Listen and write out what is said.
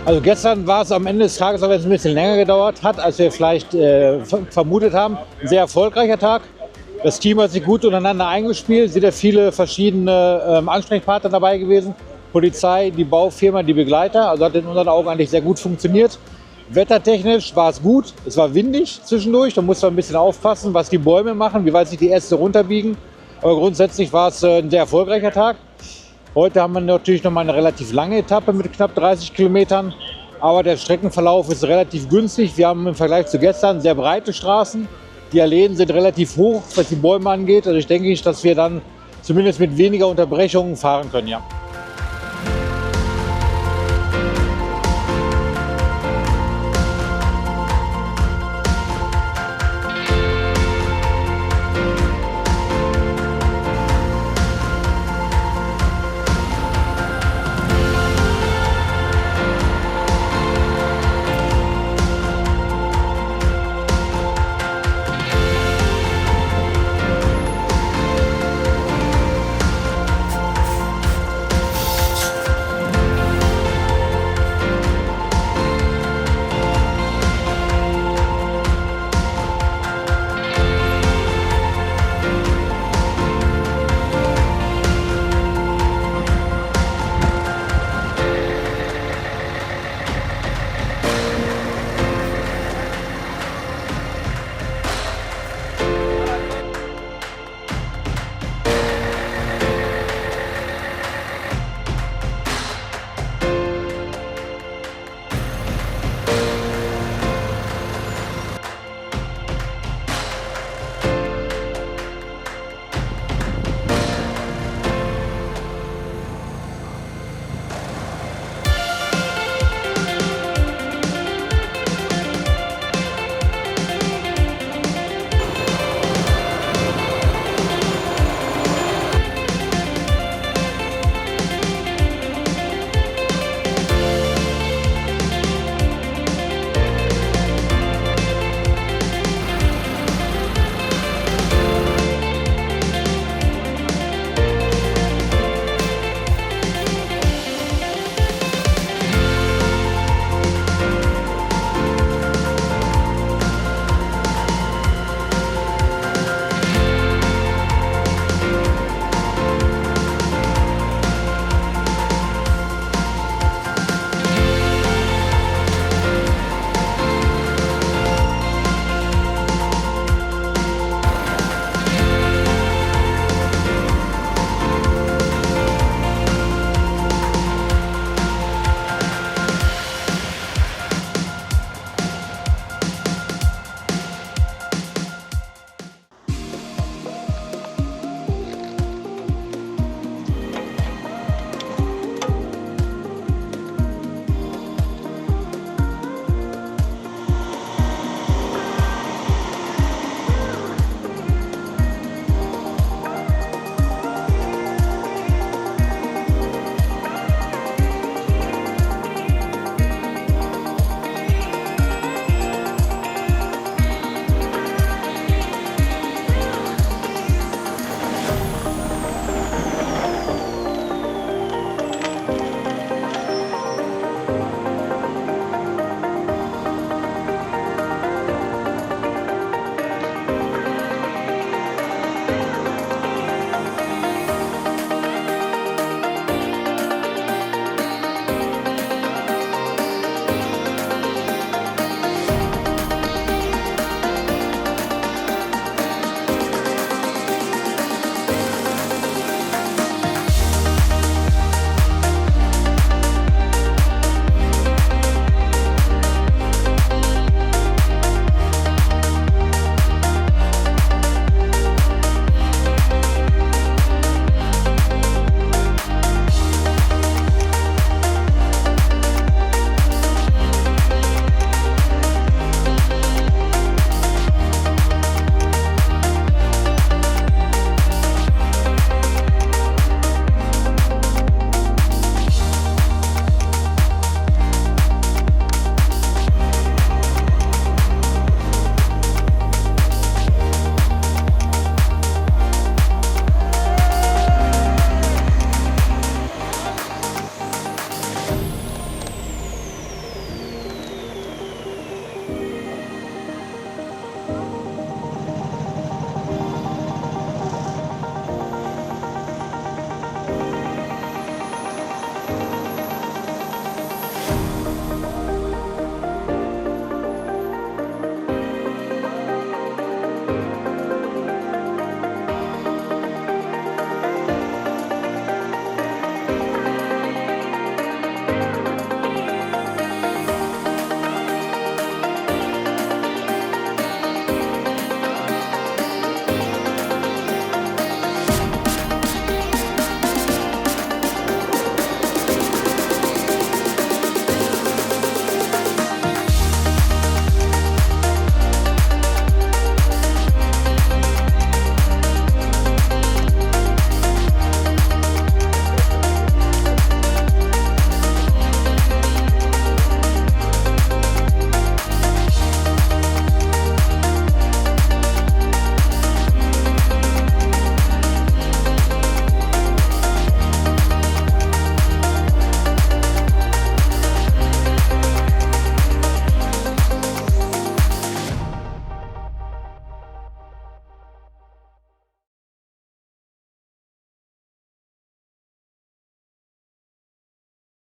Also gestern war es am Ende des Tages, auch wenn es ein bisschen länger gedauert hat, als wir vielleicht vermutet haben, ein sehr erfolgreicher Tag. Das Team hat sich gut untereinander eingespielt, sind ja viele verschiedene Ansprechpartner dabei gewesen. Polizei, die Baufirma, die Begleiter, also hat in unseren Augen eigentlich sehr gut funktioniert. Wettertechnisch war es gut, es war windig zwischendurch, da musste man ein bisschen aufpassen, was die Bäume machen, wie weit sich die Äste runterbiegen. Aber grundsätzlich war es ein sehr erfolgreicher Tag. Heute haben wir natürlich noch mal eine relativ lange Etappe mit knapp 30 Kilometern, aber der Streckenverlauf ist relativ günstig. Wir haben im Vergleich zu gestern sehr breite Straßen. Die Alleen sind relativ hoch, was die Bäume angeht. Also ich denke, dass wir dann zumindest mit weniger Unterbrechungen fahren können, ja.